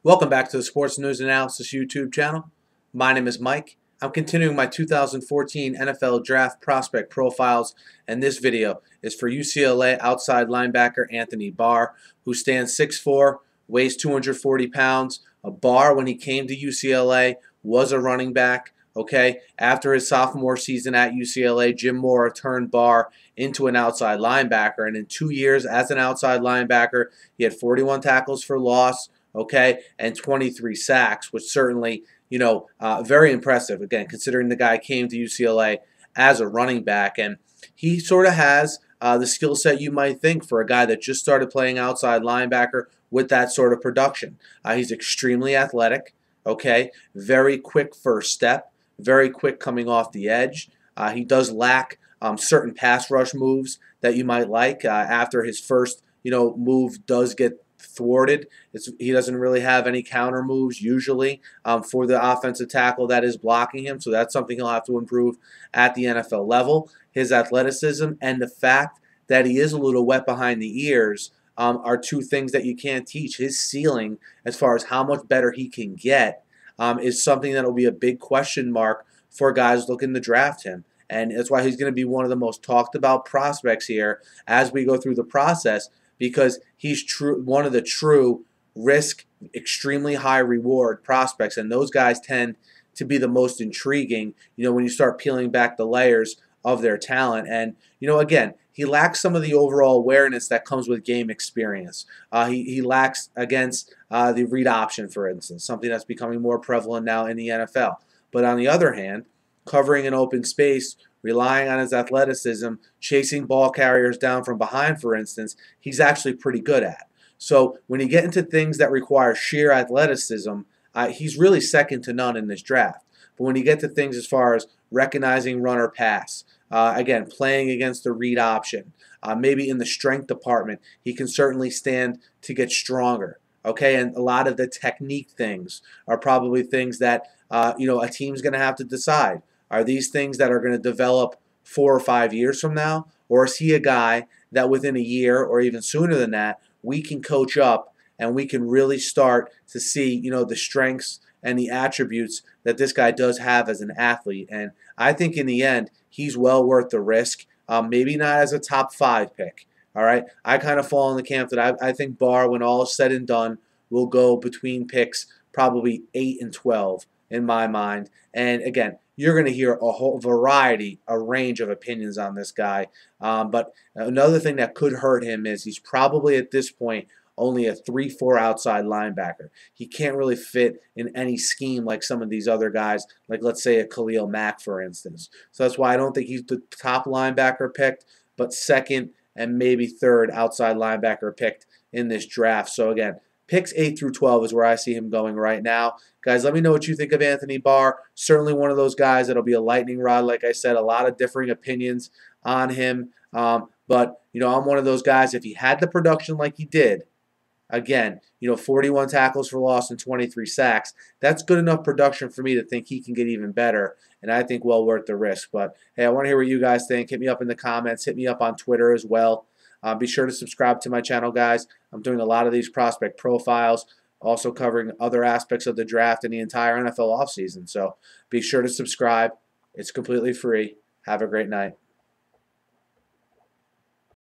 Welcome back to the Sports News Analysis YouTube channel. My name is Mike. I'm continuing my 2014 NFL Draft Prospect Profiles, and this video is for UCLA outside linebacker Anthony Barr, who stands 6'4", weighs 240 pounds. Barr, when he came to UCLA, was a running back. Okay, after his sophomore season at UCLA, Jim Mora turned Barr into an outside linebacker, and in 2 years as an outside linebacker, he had 41 tackles for loss, okay, and 23 sacks, which certainly, very impressive, again, considering the guy came to UCLA as a running back. And he sort of has the skill set you might think for a guy that just started playing outside linebacker with that sort of production. He's extremely athletic, okay, very quick first step, very quick coming off the edge. He does lack certain pass rush moves that you might like. After his first, move does get thwarted, he doesn't really have any counter moves usually for the offensive tackle that is blocking him. So that's something he'll have to improve at the NFL level. His athleticism and the fact that he is a little wet behind the ears are two things that you can't teach. His ceiling, as far as how much better he can get, is something that will be a big question mark for guys looking to draft him. And that's why he's going to be one of the most talked about prospects here as we go through the process, because he's one of the true risk, extremely high reward prospects. And those guys tend to be the most intriguing, when you start peeling back the layers of their talent. And, again, he lacks some of the overall awareness that comes with game experience. He lacks against the read option, for instance, something that's becoming more prevalent now in the NFL. But on the other hand, covering an open space, relying on his athleticism, chasing ball carriers down from behind, for instance, he's actually pretty good at. So when you get into things that require sheer athleticism, he's really second to none in this draft. But when you get to things as far as recognizing run or pass, again, playing against the read option, maybe in the strength department, he can certainly stand to get stronger. Okay, and a lot of the technique things are probably things that a team's going to have to decide. Are these things that are going to develop 4 or 5 years from now, or is he a guy that within a year or even sooner than that we can coach up and we can really start to see the strengths and the attributes that this guy does have as an athlete? And I think in the end he's well worth the risk. Maybe not as a top 5 pick. All right, I kind of fall in the camp that I think Barr, when all is said and done, will go between picks probably 8 and 12 in my mind. And again, you're going to hear a whole variety, a range of opinions on this guy. But another thing that could hurt him is he's probably at this point only a 3-4 outside linebacker. He can't really fit in any scheme like some of these other guys, like let's say a Khalil Mack, for instance. So that's why I don't think he's the top linebacker picked, but second and maybe third outside linebacker picked in this draft. So again, picks 8 through 12 is where I see him going right now. Guys, let me know what you think of Anthony Barr. Certainly one of those guys that'll be a lightning rod. Like I said, a lot of differing opinions on him. But, I'm one of those guys, if he had the production like he did, again, 41 tackles for loss and 23 sacks, that's good enough production for me to think he can get even better, and I think well worth the risk. But, hey, I want to hear what you guys think. Hit me up in the comments. Hit me up on Twitter as well. Be sure to subscribe to my channel, guys. I'm doing a lot of these prospect profiles, also covering other aspects of the draft and the entire NFL offseason. So be sure to subscribe. It's completely free. Have a great night.